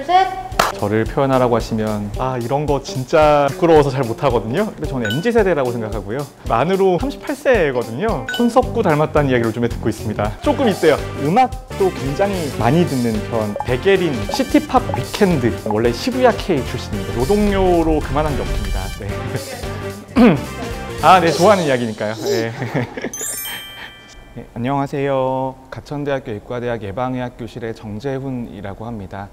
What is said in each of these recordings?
셋. 저를 표현하라고 하시면 이런 거 진짜 부끄러워서 잘 못하거든요. 근데 저는 MZ세대라고 생각하고요. 만으로 38세거든요. 손석구 닮았다는 이야기를 요즘에 듣고 있습니다. 조금 있대요. 음악도 굉장히 많이 듣는 편. 백예린, 시티팝 위켄드. 원래 시부야 K 출신입니다. 노동요로 그만한 게 없습니다. 네. 네, 좋아하는 이야기니까요. 네. 네, 안녕하세요. 가천대학교 의과대학 예방의학 교실의 정재훈이라고 합니다.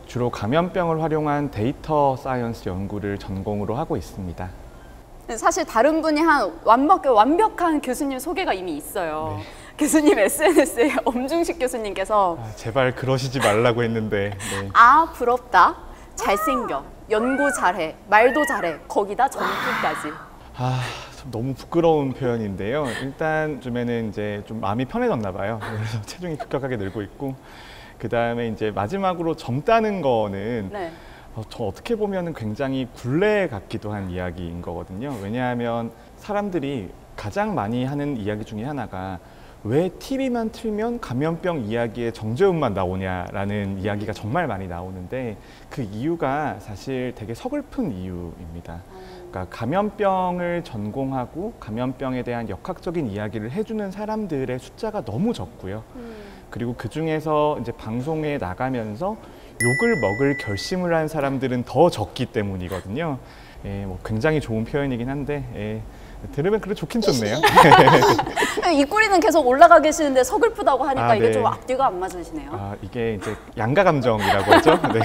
주로 감염병을 활용한 데이터 사이언스 연구를 전공으로 하고 있습니다. 사실 다른 분이 한 완벽한 교수님 소개가 이미 있어요. 네. 교수님 SNS에 엄중식 교수님께서 제발 그러시지 말라고 했는데 네. 부럽다, 잘생겨, 연구 잘해, 말도 잘해, 거기다 전투까지. 좀 너무 부끄러운 표현인데요. 일단 요즘에는 이제 좀 마음이 편해졌나 봐요. 그래서 체중이 급격하게 늘고 있고, 그 다음에 이제 마지막으로 젊다는 거는 네. 저 어떻게 보면 굉장히 굴레 같기도 한 이야기인 거거든요. 왜냐하면 사람들이 가장 많이 하는 이야기 중에 하나가 왜 TV만 틀면 감염병 이야기에 정재훈만 나오냐라는 이야기가 정말 많이 나오는데, 그 이유가 사실 되게 서글픈 이유입니다. 그러니까 감염병을 전공하고 감염병에 대한 역학적인 이야기를 해주는 사람들의 숫자가 너무 적고요. 그리고 그 중에서 이제 방송에 나가면서 욕을 먹을 결심을 한 사람들은 더 적기 때문이거든요. 뭐 굉장히 좋은 표현이긴 한데 들으면 그래 좋긴 좋네요. 입꼬리는 계속 올라가 계시는데 서글프다고 하니까 이게 네. 좀 앞뒤가 안 맞으시네요. 이게 이제 양가 감정이라고 하죠. 네.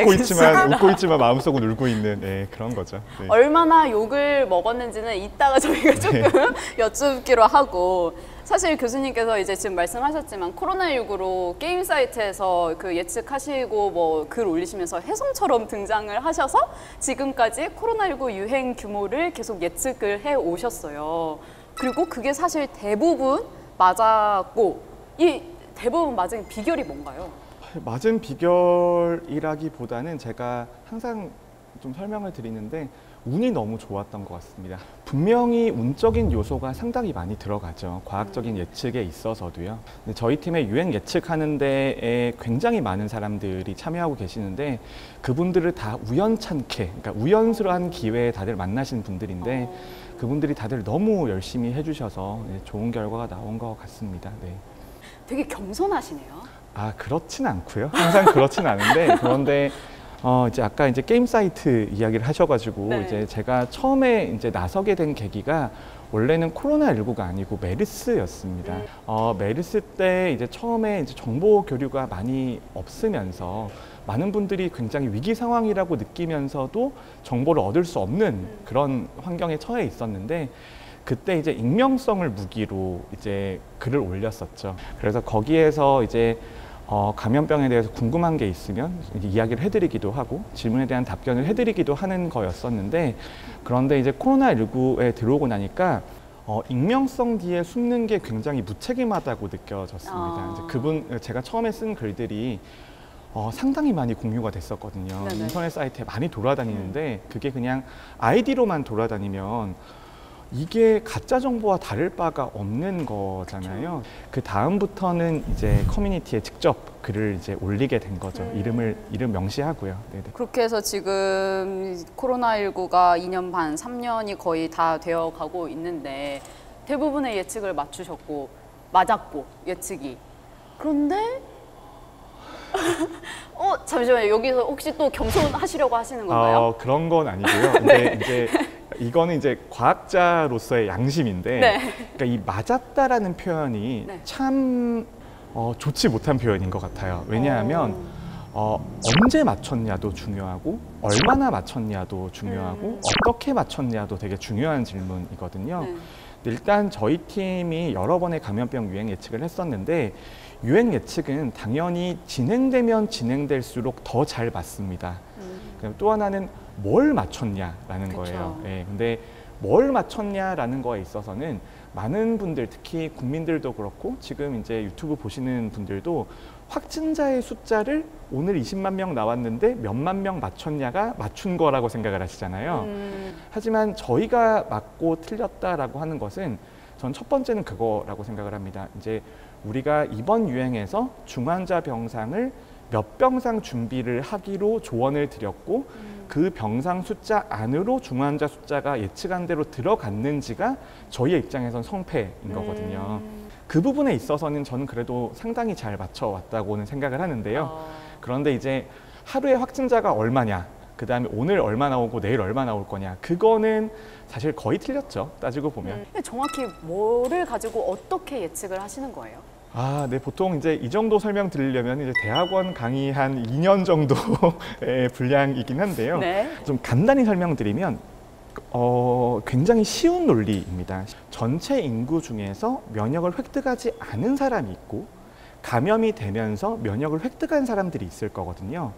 웃고 있지만 마음속은 울고 있는 그런 거죠. 네. 얼마나 욕을 먹었는지는 이따가 저희가 조금 여쭙기로 하고, 사실 교수님께서 이제 지금 말씀하셨지만 코로나19로 게임 사이트에서 그 예측하시고 뭐 글 올리시면서 혜성처럼 등장을 하셔서 지금까지 코로나19 유행 규모를 계속 예측을 해 오셨어요. 그리고 그게 사실 대부분 맞았고, 이 대부분 맞은 비결이 뭔가요? 맞은 비결이라기보다는 제가 항상 좀 설명을 드리는데 운이 너무 좋았던 것 같습니다. 분명히 운적인 요소가 상당히 많이 들어가죠. 과학적인 예측에 있어서도요. 근데 저희 팀의 유행 예측하는 데에 굉장히 많은 사람들이 참여하고 계시는데, 그분들을 다 우연찮게, 그러니까 우연스러운 기회에 다들 만나신 분들인데 그분들이 다들 너무 열심히 해주셔서 좋은 결과가 나온 것 같습니다. 네. 되게 겸손하시네요. 그렇진 않고요. 항상 그렇진 않은데, 그런데 이제 아까 이제 게임 사이트 이야기를 하셔가지고 네. 이제 제가 처음에 이제 나서게 된 계기가 원래는 코로나19가 아니고 메르스였습니다. 메르스 때 이제 처음에 이제 정보 교류가 많이 없으면서 많은 분들이 굉장히 위기 상황이라고 느끼면서도 정보를 얻을 수 없는 그런 환경에 처해 있었는데, 그때 이제 익명성을 무기로 이제 글을 올렸었죠. 그래서 거기에서 이제 감염병에 대해서 궁금한 게 있으면 이야기를 해드리기도 하고 질문에 대한 답변을 해드리기도 하는 거였었는데, 그런데 이제 코로나19에 들어오고 나니까 익명성 뒤에 숨는 게 굉장히 무책임하다고 느껴졌습니다. 이제 제가 처음에 쓴 글들이 상당히 많이 공유가 됐었거든요. 네네. 인터넷 사이트에 많이 돌아다니는데 그게 그냥 아이디로만 돌아다니면 이게 가짜 정보와 다를 바가 없는 거잖아요. 그 다음부터는 이제 커뮤니티에 직접 글을 이제 올리게 된 거죠. 이름 명시하고요. 네네. 그렇게 해서 지금 코로나19가 2년 반, 3년이 거의 다 되어 가고 있는데 대부분의 예측을 맞추셨고, 맞았고, 예측이. 그런데 잠시만요. 여기서 혹시 또 겸손하시려고 하시는 건가요? 그런 건 아니고요. 근데 이제 이거는 이제 과학자로서의 양심인데, 네. 그러니까 이 맞았다라는 표현이 참 좋지 못한 표현인 것 같아요. 왜냐하면 언제 맞췄냐도 중요하고 얼마나 맞췄냐도 중요하고 어떻게 맞췄냐도 되게 중요한 질문이거든요. 일단 저희 팀이 여러 번의 감염병 유행 예측을 했었는데, 유행 예측은 당연히 진행되면 진행될수록 더 잘 맞습니다. 또 하나는 뭘 맞췄냐라는 거예요. 근데 뭘 맞췄냐라는 거에 있어서는 많은 분들, 특히 국민들도 그렇고 지금 이제 유튜브 보시는 분들도 확진자의 숫자를 오늘 20만 명 나왔는데 몇만 명 맞췄냐가 맞춘 거라고 생각을 하시잖아요. 하지만 저희가 맞고 틀렸다라고 하는 것은 전 첫 번째는 그거라고 생각을 합니다. 이제 우리가 이번 유행에서 중환자 병상을 몇 병상 준비를 하기로 조언을 드렸고 그 병상 숫자 안으로 중환자 숫자가 예측한 대로 들어갔는지가 저희의 입장에선 성패인 거거든요. 그 부분에 있어서는 저는 그래도 상당히 잘 맞춰왔다고는 생각을 하는데요. 그런데 이제 하루에 확진자가 얼마냐, 그 다음에 오늘 얼마 나오고 내일 얼마 나올 거냐, 그거는 사실 거의 틀렸죠, 따지고 보면. 근데 정확히 뭐를 가지고 어떻게 예측을 하시는 거예요? 네, 보통 이제 이 정도 설명드리려면 이제 대학원 강의 한 2년 정도의 분량이긴 한데요. 네. 좀 간단히 설명드리면 굉장히 쉬운 논리입니다. 전체 인구 중에서 면역을 획득하지 않은 사람이 있고 감염이 되면서 면역을 획득한 사람들이 있을 거거든요.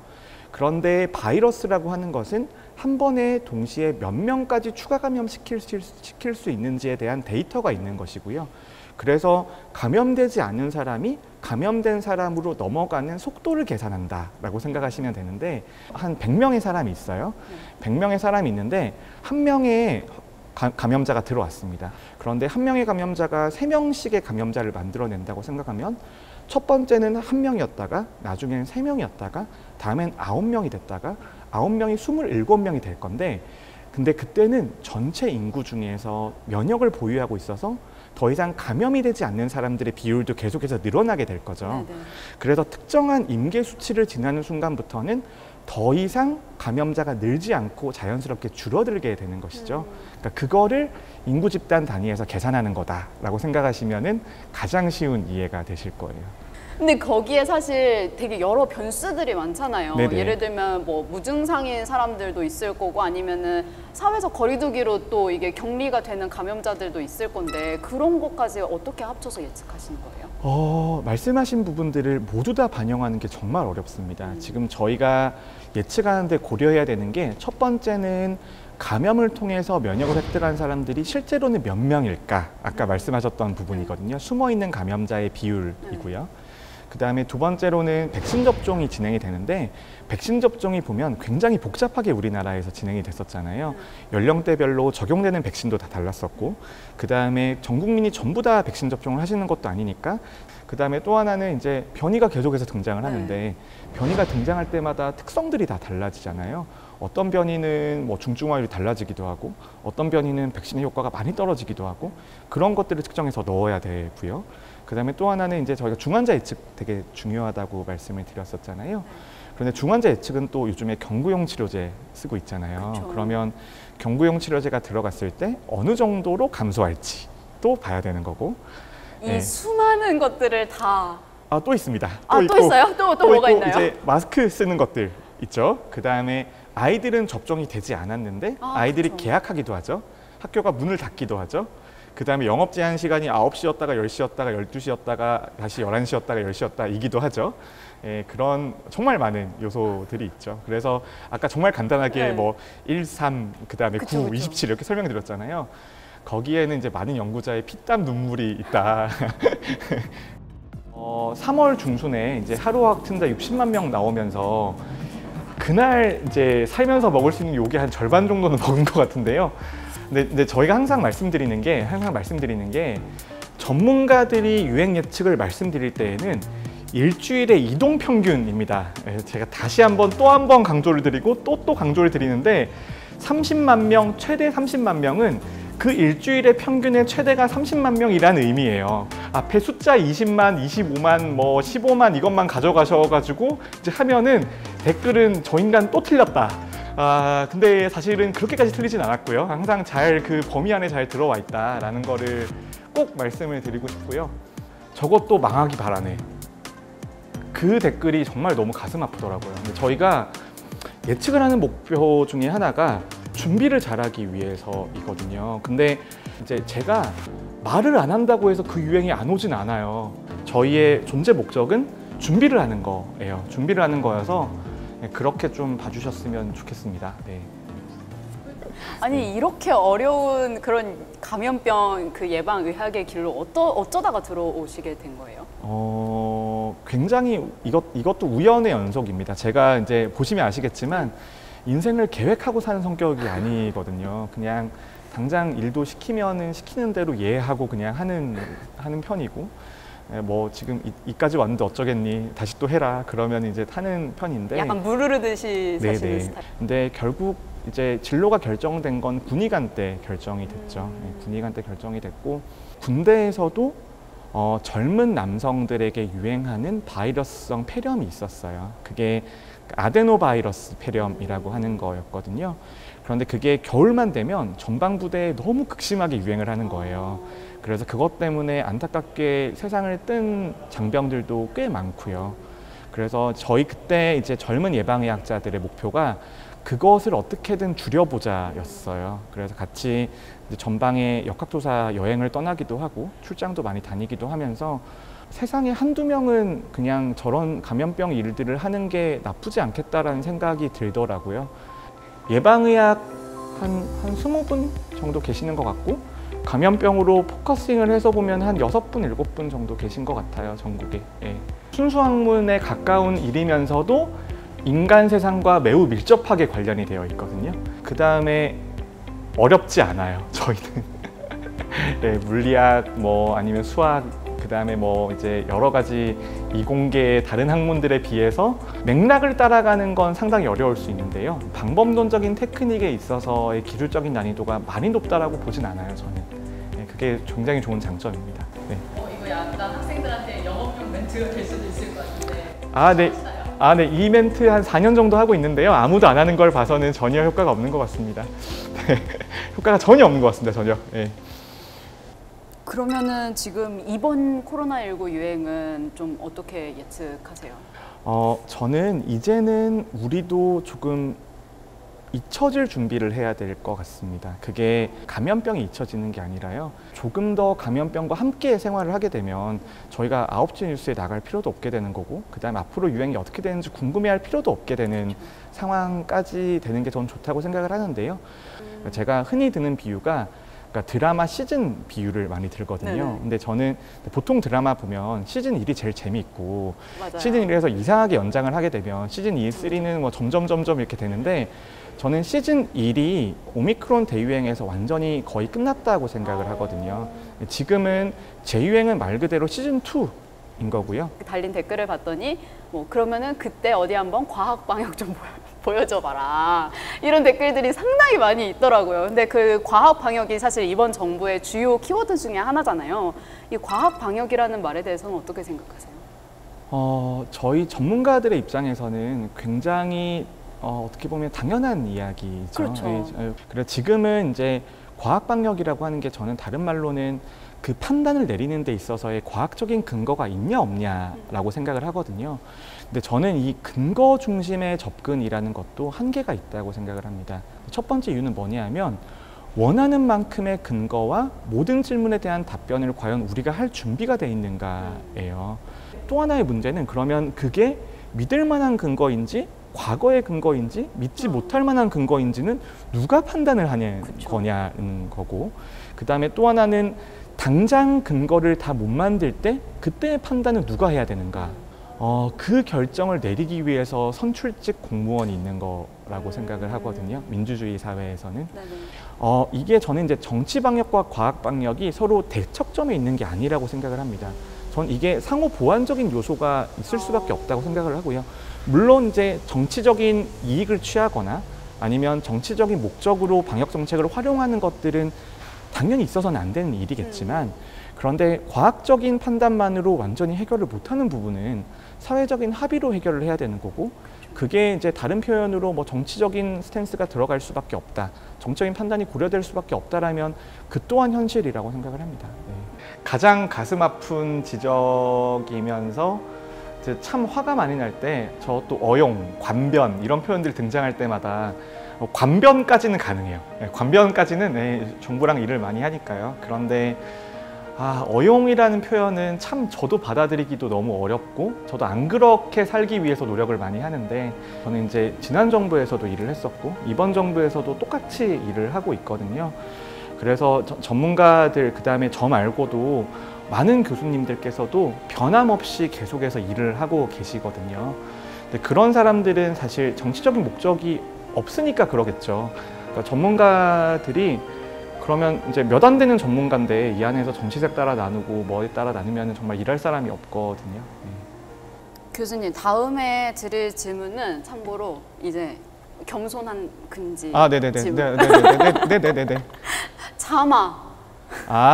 그런데 바이러스라고 하는 것은 한 번에 동시에 몇 명까지 추가 감염시킬 수 있는지에 대한 데이터가 있는 것이고요. 그래서 감염되지 않은 사람이 감염된 사람으로 넘어가는 속도를 계산한다라고 생각하시면 되는데, 한 100명의 사람이 있어요. 100명의 사람이 있는데 한 명의 감염자가 들어왔습니다. 그런데 한 명의 감염자가 3명씩의 감염자를 만들어낸다고 생각하면 첫 번째는 1명이었다가 나중에는 3명이었다가 다음엔 9명이 됐다가 9명이 27명이 될 건데, 근데 그때는 전체 인구 중에서 면역을 보유하고 있어서 더 이상 감염이 되지 않는 사람들의 비율도 계속해서 늘어나게 될 거죠. 네네. 그래서 특정한 임계 수치를 지나는 순간부터는 더 이상 감염자가 늘지 않고 자연스럽게 줄어들게 되는 것이죠. 그러니까 그거를 인구 집단 단위에서 계산하는 거다라고 생각하시면은 가장 쉬운 이해가 되실 거예요. 근데 거기에 사실 되게 여러 변수들이 많잖아요. 네네. 예를 들면 뭐 무증상인 사람들도 있을 거고, 아니면은 사회적 거리두기로 또 이게 격리가 되는 감염자들도 있을 건데, 그런 것까지 어떻게 합쳐서 예측하시는 거예요? 말씀하신 부분들을 모두 다 반영하는 게 정말 어렵습니다. 지금 저희가 예측하는데 고려해야 되는 게, 첫 번째는 감염을 통해서 면역을 획득한 사람들이 실제로는 몇 명일까? 아까 말씀하셨던 부분이거든요. 숨어있는 감염자의 비율이고요. 그 다음에 두 번째로는 백신 접종이 진행이 되는데, 백신 접종이 보면 굉장히 복잡하게 우리나라에서 진행이 됐었잖아요. 연령대별로 적용되는 백신도 다 달랐었고, 그 다음에 전 국민이 전부 다 백신 접종을 하시는 것도 아니니까, 그 다음에 또 하나는 이제 변이가 계속해서 등장을 하는데, 변이가 등장할 때마다 특성들이 다 달라지잖아요. 어떤 변이는 뭐 중증화율이 달라지기도 하고, 어떤 변이는 백신의 효과가 많이 떨어지기도 하고, 그런 것들을 측정해서 넣어야 되고요. 그 다음에 또 하나는 이제 저희가 중환자 예측 되게 중요하다고 말씀을 드렸었잖아요. 그런데 중환자 예측은 또 요즘에 경구용 치료제 쓰고 있잖아요. 그렇죠. 그러면 경구용 치료제가 들어갔을 때 어느 정도로 감소할지 또 봐야 되는 거고. 이 수많은 것들을 다. 또 있습니다. 또 있어요? 또 뭐가 있나요? 이제 마스크 쓰는 것들 있죠. 그 다음에 아이들은 접종이 되지 않았는데 아이들이 그렇죠. 개학하기도 하죠. 학교가 문을 닫기도 하죠. 그 다음에 영업 제한 시간이 9시였다가 10시였다가 12시였다가 다시 11시였다가 10시였다 이기도 하죠. 그런 정말 많은 요소들이 있죠. 그래서 아까 정말 간단하게 뭐 1, 3, 그 다음에 9, 27 이렇게 설명드렸잖아요. 거기에는 이제 많은 연구자의 피땀 눈물이 있다. 3월 중순에 이제 하루 확진자 60만 명 나오면서 그날 이제 살면서 먹을 수 있는 요기 한 절반 정도는 먹은 것 같은데요. 근데 저희가 항상 말씀드리는 게 전문가들이 유행 예측을 말씀드릴 때에는 일주일의 이동 평균입니다. 제가 다시 한번 또 한 번 강조를 드리고 또 강조를 드리는데, 30만 명, 최대 30만 명은 그 일주일의 평균의 최대가 30만 명이라는 의미예요. 앞에 숫자 20만, 25만, 뭐 15만 이것만 가져가셔가지고 이제 하면은 댓글은 저 인간 또 틀렸다. 근데 사실은 그렇게까지 틀리진 않았고요. 항상 잘 그 범위 안에 잘 들어와 있다라는 거를 꼭 말씀을 드리고 싶고요. 저것도 망하기 바라네. 그 댓글이 정말 너무 가슴 아프더라고요. 근데 저희가 예측을 하는 목표 중에 하나가 준비를 잘하기 위해서이거든요. 근데 이제 제가 말을 안 한다고 해서 그 유행이 안 오진 않아요. 저희의 존재 목적은 준비를 하는 거예요. 준비를 하는 거여서 그렇게 좀 봐주셨으면 좋겠습니다. 네. 아니, 이렇게 어려운 그런 감염병 그 예방 의학의 길로 어쩌다가 들어오시게 된 거예요? 굉장히 이것도 우연의 연속입니다. 제가 이제 보시면 아시겠지만 인생을 계획하고 사는 성격이 아니거든요. 그냥 당장 일도 시키면은 시키는 대로 예하고 그냥 하는 편이고, 뭐 지금 이까지 왔는데 어쩌겠니? 다시 또 해라. 그러면 이제 타는 편인데. 약간 물 흐르듯이 사시는 스타일. 근데 결국 이제 진로가 결정된 건 군의관 때 결정이 됐죠. 군의관 때 결정이 됐고 군대에서도 젊은 남성들에게 유행하는 바이러스성 폐렴이 있었어요. 그게 아데노바이러스 폐렴이라고 하는 거였거든요. 그런데 그게 겨울만 되면 전방부대에 너무 극심하게 유행을 하는 거예요. 그래서 그것 때문에 안타깝게 세상을 뜬 장병들도 꽤 많고요. 그래서 저희 그때 이제 젊은 예방의학자들의 목표가 그것을 어떻게든 줄여보자였어요. 그래서 같이 이제 전방에 역학조사 여행을 떠나기도 하고 출장도 많이 다니기도 하면서 세상에 한두 명은 그냥 저런 감염병 일들을 하는 게 나쁘지 않겠다라는 생각이 들더라고요. 예방의학 한 20분 정도 계시는 것 같고 감염병으로 포커싱을 해서 보면 한 6분, 7분 정도 계신 것 같아요, 전국에. 예. 순수학문에 가까운 일이면서도 인간 세상과 매우 밀접하게 관련이 되어 있거든요. 그 다음에 어렵지 않아요, 저희는. 네, 물리학, 뭐 아니면 수학, 그 다음에 뭐 이제 여러 가지 이공계의 다른 학문들에 비해서 맥락을 따라가는 건 상당히 어려울 수 있는데요. 방법론적인 테크닉에 있어서의 기술적인 난이도가 많이 높다라고 보진 않아요, 저는. 네, 그게 굉장히 좋은 장점입니다. 네. 이거 약간 학생들한테 영업용 멘트가 될 수도 있을 것 같은데. 네, 이 멘트 한 4년 정도 하고 있는데요. 아무도 안 하는 걸 봐서는 전혀 효과가 없는 것 같습니다. 네, 효과가 전혀 없는 것 같습니다, 전혀. 네. 그러면은 지금 이번 코로나19 유행은 좀 어떻게 예측하세요? 저는 이제는 우리도 조금 잊혀질 준비를 해야 될 것 같습니다. 그게 감염병이 잊혀지는 게 아니라요. 조금 더 감염병과 함께 생활을 하게 되면 저희가 9시 뉴스에 나갈 필요도 없게 되는 거고 그다음에 앞으로 유행이 어떻게 되는지 궁금해할 필요도 없게 되는 상황까지 되는 게 전 좋다고 생각을 하는데요. 제가 흔히 드는 비유가 그러니까 드라마 시즌 비유를 많이 들거든요. 네네. 근데 저는 보통 드라마 보면 시즌 1이 제일 재미있고 맞아요. 시즌 1에서 이상하게 연장을 하게 되면 시즌 2, 3는 뭐 점점 이렇게 되는데 저는 시즌 1이 오미크론 대유행에서 완전히 거의 끝났다고 생각을 하거든요. 지금은 재유행은 말 그대로 시즌 2인 거고요. 달린 댓글을 봤더니 뭐 그러면은 그때 어디 한번 과학 방역 좀 보여줘 봐라. 이런 댓글들이 상당히 많이 있더라고요. 근데 그 과학 방역이 사실 이번 정부의 주요 키워드 중에 하나잖아요. 이 과학 방역이라는 말에 대해서는 어떻게 생각하세요? 저희 전문가들의 입장에서는 굉장히 어떻게 보면 당연한 이야기죠. 그렇죠. 그래서 지금은 이제 과학 방역이라고 하는 게 저는 다른 말로는 그 판단을 내리는 데 있어서의 과학적인 근거가 있냐 없냐라고 생각을 하거든요. 근데 저는 이 근거 중심의 접근이라는 것도 한계가 있다고 생각을 합니다. 첫 번째 이유는 뭐냐면 원하는 만큼의 근거와 모든 질문에 대한 답변을 과연 우리가 할 준비가 돼 있는가예요. 또 하나의 문제는 그러면 그게 믿을 만한 근거인지 과거의 근거인지 믿지 못할 만한 근거인지는 누가 판단을 하는 그쵸. 거냐는 거고 그 다음에 또 하나는 당장 근거를 다 못 만들 때 그때의 판단은 누가 해야 되는가 그 결정을 내리기 위해서 선출직 공무원이 있는 거라고 생각을 하거든요. 민주주의 사회에서는. 이게 저는 이제 정치 방역과 과학 방역이 서로 대척점에 있는 게 아니라고 생각을 합니다. 전 이게 상호 보완적인 요소가 있을 수밖에 없다고 생각을 하고요. 물론 이제 정치적인 이익을 취하거나 아니면 정치적인 목적으로 방역 정책을 활용하는 것들은 당연히 있어서는 안 되는 일이겠지만 그런데 과학적인 판단만으로 완전히 해결을 못하는 부분은 사회적인 합의로 해결을 해야 되는 거고 그게 이제 다른 표현으로 뭐 정치적인 스탠스가 들어갈 수밖에 없다. 정적인 판단이 고려될 수밖에 없다라면 그 또한 현실이라고 생각을 합니다. 네. 가장 가슴 아픈 지적이면서 참 화가 많이 날 때 저 또 어용, 관변 이런 표현들 등장할 때마다 관변까지는 가능해요. 네, 관변까지는 네, 정부랑 일을 많이 하니까요. 그런데 어용이라는 표현은 참 저도 받아들이기도 너무 어렵고 저도 안 그렇게 살기 위해서 노력을 많이 하는데 저는 이제 지난 정부에서도 일을 했었고 이번 정부에서도 똑같이 일을 하고 있거든요. 그래서 전문가들 그다음에 저 말고도 많은 교수님들께서도 변함없이 계속해서 일을 하고 계시거든요. 근데 그런 사람들은 사실 정치적인 목적이 없으니까 그러겠죠. 그러니까 전문가들이 그러면 이제 몇 안 되는 전문가인데 이 안에서 정치색 따라 나누고 뭐에 따라 나누면 정말 일할 사람이 없거든요. 네. 교수님, 다음에 드릴 질문은 참고로 이제 겸손한 근지 네네네. 질문. 네네네. 자마.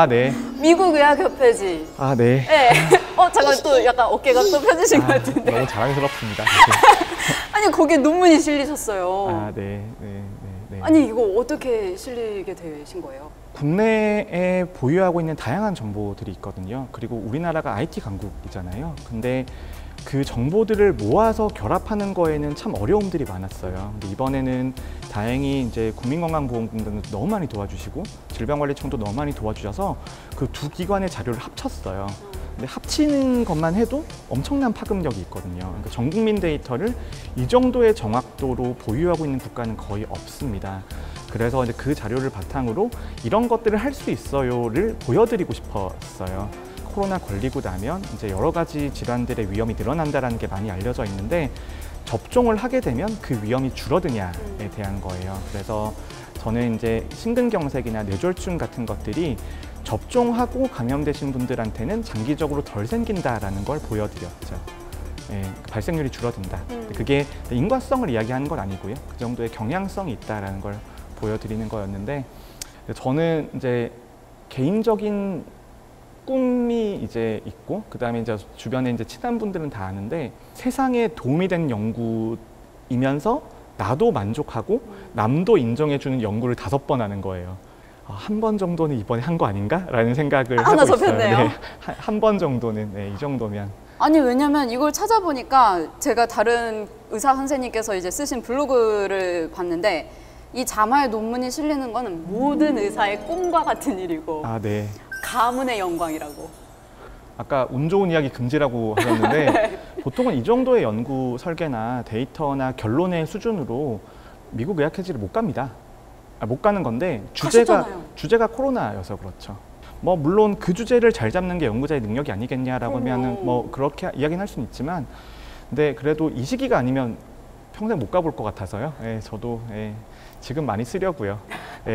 네. 미국 의학협회지. 네. 네. 잠깐 또 약간 어깨가 또 펴지신 것 같은데. 너무 자랑스럽습니다. 아니, 거기에 논문이 실리셨어요. 네. 아니, 이거 어떻게 실리게 되신 거예요? 국내에 보유하고 있는 다양한 정보들이 있거든요. 그리고 우리나라가 IT 강국이잖아요. 근데 그 정보들을 모아서 결합하는 거에는 참 어려움들이 많았어요. 근데 이번에는 다행히 이제 국민건강보험공단도 너무 많이 도와주시고 질병관리청도 너무 많이 도와주셔서 그 두 기관의 자료를 합쳤어요. 근데 합치는 것만 해도 엄청난 파급력이 있거든요. 그러니까 전 국민 데이터를 이 정도의 정확도로 보유하고 있는 국가는 거의 없습니다. 그래서 이제 그 자료를 바탕으로 이런 것들을 할 수 있어요를 보여드리고 싶었어요. 코로나 걸리고 나면 이제 여러 가지 질환들의 위험이 늘어난다는 게 많이 알려져 있는데 접종을 하게 되면 그 위험이 줄어드냐에 대한 거예요. 그래서 저는 이제 심근경색이나 뇌졸중 같은 것들이 접종하고 감염되신 분들한테는 장기적으로 덜 생긴다라는 걸 보여드렸죠. 발생률이 줄어든다. 그게 인과성을 이야기하는 건 아니고요. 그 정도의 경향성이 있다라는 걸 보여드리는 거였는데 저는 이제 개인적인 꿈이 이제 있고 그다음에 이제 주변에 이제 친한 분들은 다 아는데 세상에 도움이 된 연구이면서 나도 만족하고 남도 인정해주는 연구를 5번 하는 거예요. 한 번 정도는 이번에 한 거 아닌가라는 생각을 하고 있어요. 접혔네요. 한 번 정도는 이 정도면. 아니, 왜냐면 이걸 찾아보니까 제가 다른 의사 선생님께서 이제 쓰신 블로그를 봤는데 이 자마의 논문이 실리는 거는 모든 의사의 꿈과 같은 일이고 네. 가문의 영광이라고. 아까 운 좋은 이야기 금지라고 하셨는데 네. 보통은 이 정도의 연구 설계나 데이터나 결론의 수준으로 미국 의학회지를 못 갑니다. 못 가는 건데 주제가 코로나여서 그렇죠. 뭐 물론 그 주제를 잘 잡는 게 연구자의 능력이 아니겠냐라고 하면은 뭐 그렇게 이야기는 할 수는 있지만 근데 그래도 이 시기가 아니면 평생 못 가볼 것 같아서요. 저도 지금 많이 쓰려고요.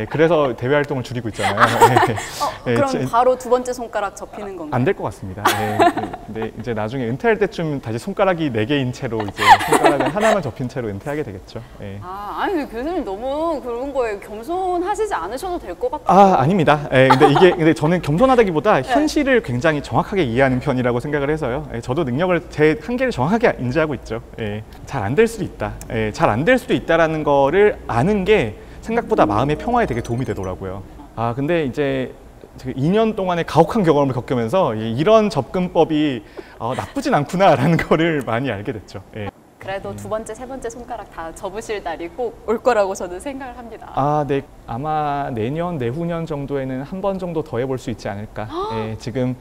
그래서 대외 활동을 줄이고 있잖아요. 그럼 바로 두 번째 손가락 접히는 건가요? 안 될 것 같습니다. 근데 이제 나중에 은퇴할 때쯤 다시 손가락이 4개인 채로 이제 손가락은 하나만 접힌 채로 은퇴하게 되겠죠. 아니 교수님 너무 그런 거에 겸손하시지 않으셔도 될 것 같아요. 아닙니다. 근데 저는 겸손하다기보다 현실을 굉장히 정확하게 이해하는 편이라고 생각을 해서요. 저도 제 한계를 정확하게 인지하고 있죠. 잘 안 될 수도 있다. 잘 안 될 수도 있다라는 거를 아는 게 생각보다 마음의 평화에 되게 도움이 되더라고요. 근데 이제 2년 동안의 가혹한 경험을 겪으면서 이런 접근법이 나쁘진 않구나라는 거를 많이 알게 됐죠. 그래도 두 번째, 세 번째 손가락 다 접으실 날이 꼭 올 거라고 저는 생각을 합니다. 네. 아마 내년, 내후년 정도에는 한 번 정도 더 해볼 수 있지 않을까. 지금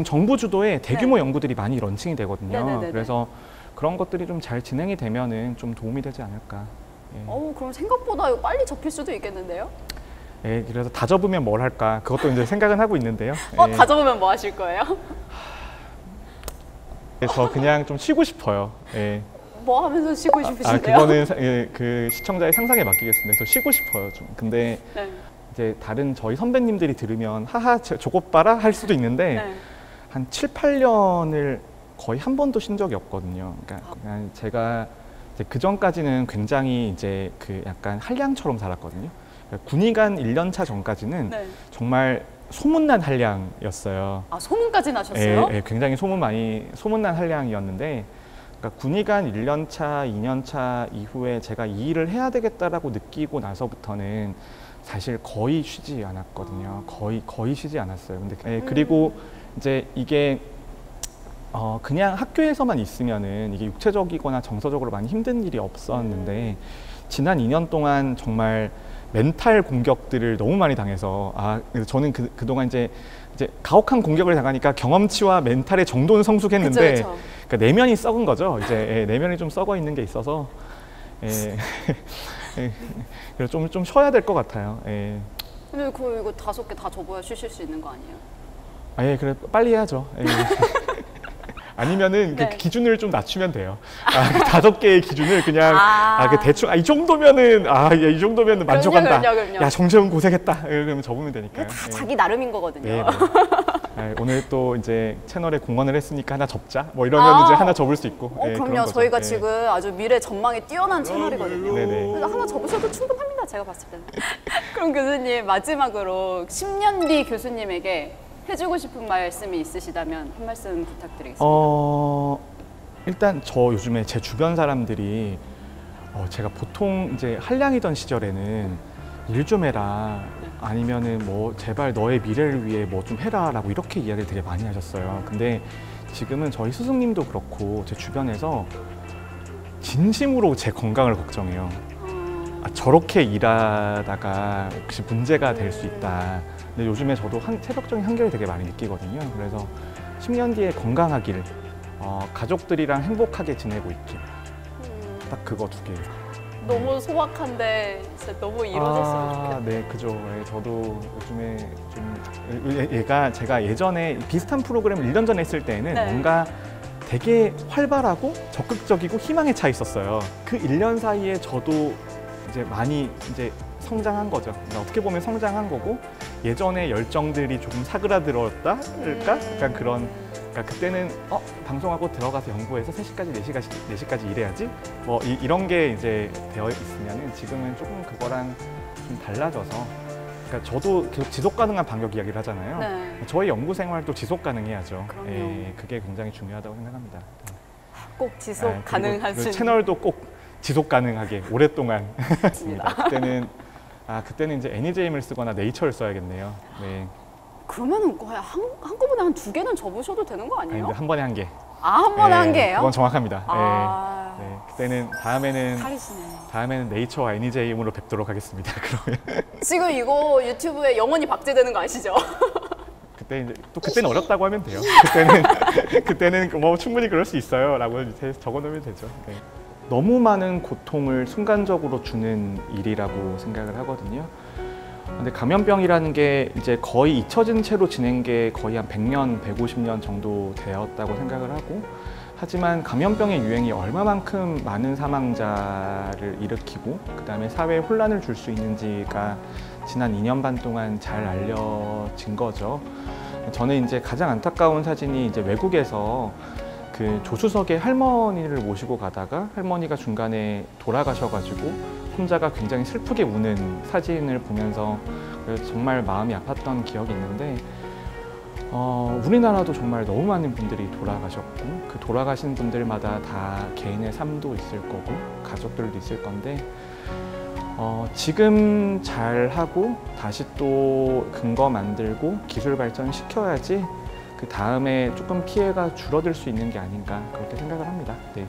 정부 주도의 대규모 연구들이 많이 런칭이 되거든요. 네네네네. 그래서 그런 것들이 좀 잘 진행이 되면은 좀 도움이 되지 않을까. 그럼 생각보다 빨리 접힐 수도 있겠는데요? 그래서 다 접으면 뭘 할까? 그것도 이제 생각은 하고 있는데요. 다 접으면 뭐 하실 거예요? 저 그냥 좀 쉬고 싶어요. 뭐 하면서 쉬고 싶으신데요? 그거는 그 시청자의 상상에 맡기겠습니다. 저 쉬고 싶어요. 좀. 근데 이제 다른 저희 선배님들이 들으면 하하 저것 봐라 할 수도 있는데 한 7, 8년을 거의 한 번도 쉰 적이 없거든요. 그러니까 제가 이제 그 전까지는 굉장히 이제 그 약간 한량처럼 살았거든요. 그러니까 군의관 1년 차 전까지는 정말 소문난 한량이었어요. 소문까지 나셨어요? 굉장히 소문난 한량이었는데 그러니까 군의관 1년 차, 2년 차 이후에 제가 이 일을 해야 되겠다라고 느끼고 나서부터는 사실 거의 쉬지 않았거든요. 거의 쉬지 않았어요. 근데 그리고 이제 이게 그냥 학교에서만 있으면은 이게 육체적이거나 정서적으로 많이 힘든 일이 없었는데 지난 2년 동안 정말 멘탈 공격들을 너무 많이 당해서 그래서 저는 그동안 이제 가혹한 공격을 당하니까 경험치와 멘탈의 정도는 성숙했는데 그쵸. 그러니까 내면이 썩은 거죠. 이제 내면이 좀 썩어 있는 게 있어서 그래서 좀 쉬어야 될 것 같아요. 근데 이거 5개 다 접어야 쉬실 수 있는 거 아니에요? 그래 빨리 해야죠. 아니면은 네. 그 기준을 좀 낮추면 돼요. 그 5개의 기준을 그냥 그 대충 이 정도면은 이 정도면은 만족한다. 그럼요. 야 정재훈 고생했다. 그러면 적으면 되니까. 다 자기 나름인 거거든요. 네. 오늘 또 이제 채널에 공헌을 했으니까 하나 접자. 뭐 이러면 이제 하나 접을 수 있고. 그럼요. 저희가 지금 아주 미래 전망이 뛰어난 채널이거든요. 네네. 그래서 하나 접으셔도 충분합니다. 제가 봤을 때는. 그럼 교수님 마지막으로 10년 뒤 교수님에게 해주고 싶은 말씀이 있으시다면 한 말씀 부탁드리겠습니다. 일단 저 요즘에 제 주변 사람들이 제가 보통 이제 한량이던 시절에는 일 좀 해라 아니면은 뭐 제발 너의 미래를 위해 뭐 좀 해라라고 이렇게 이야기를 되게 많이 하셨어요. 근데 지금은 저희 스승님도 그렇고 제 주변에서 진심으로 제 건강을 걱정해요. 저렇게 일하다가 혹시 문제가 될 수 있다. 근데 요즘에 저도 체력적인 한계를 되게 많이 느끼거든요. 그래서 10년 뒤에 건강하길, 가족들이랑 행복하게 지내고 있길. 딱 그거 2개. 너무 소박한데 진짜 너무 이루어졌으면 좋겠다. 네, 그죠. 저도 요즘에 좀 제가 예전에 비슷한 프로그램을 1년 전에 했을 때는 뭔가 되게 활발하고 적극적이고 희망에 차 있었어요. 그 1년 사이에 저도 이제 많이 성장한 거죠. 그러니까 어떻게 보면 성장한 거고 예전의 열정들이 조금 사그라들었다 할까? 약간 그런. 그러니까 그때는 방송하고 들어가서 연구해서 3시까지 4시까지 일해야지 뭐 이런 게 이제 되어 있으면은 지금은 조금 그거랑 좀 달라져서 그러니까 저도 계속 지속 가능한 방역 이야기를 하잖아요. 네. 저희 연구 생활도 지속 가능해야죠. 그럼요. 그게 굉장히 중요하다고 생각합니다. 꼭 지속 가능한 그리고 채널도 꼭 지속 가능하게 오랫동안 맞습니다. 그때는 이제 애니제임을 쓰거나 네이처를 써야겠네요. 네. 그러면은 거의 한꺼번에 한 2개는 접으셔도 되는 거 아니에요? 한 번에 1개. 한 번에 1개예요? 그건 정확합니다. 네. 그때는 다음에는 네이처와 애니제임으로 뵙도록 하겠습니다. 그러면 지금 이거 유튜브에 영원히 박제되는 거 아시죠? 그때는 어렵다고 하면 돼요. 그때는 뭐 충분히 그럴 수 있어요라고 적어놓으면 되죠. 네. 너무 많은 고통을 순간적으로 주는 일이라고 생각을 하거든요. 근데 감염병이라는 게 이제 거의 잊혀진 채로 지낸 게 거의 한 100년, 150년 정도 되었다고 생각을 하고 하지만 감염병의 유행이 얼마만큼 많은 사망자를 일으키고 그다음에 사회에 혼란을 줄 수 있는지가 지난 2년 반 동안 잘 알려진 거죠. 저는 이제 가장 안타까운 사진이 이제 외국에서 그 조수석에 할머니를 모시고 가다가 할머니가 중간에 돌아가셔가지고 혼자가 굉장히 슬프게 우는 사진을 보면서 정말 마음이 아팠던 기억이 있는데 우리나라도 정말 너무 많은 분들이 돌아가셨고 그 돌아가신 분들마다 다 개인의 삶도 있을 거고 가족들도 있을 건데 지금 잘하고 다시 또 근거 만들고 기술 발전시켜야지 그 다음에 조금 피해가 줄어들 수 있는 게 아닌가 그렇게 생각을 합니다. 네.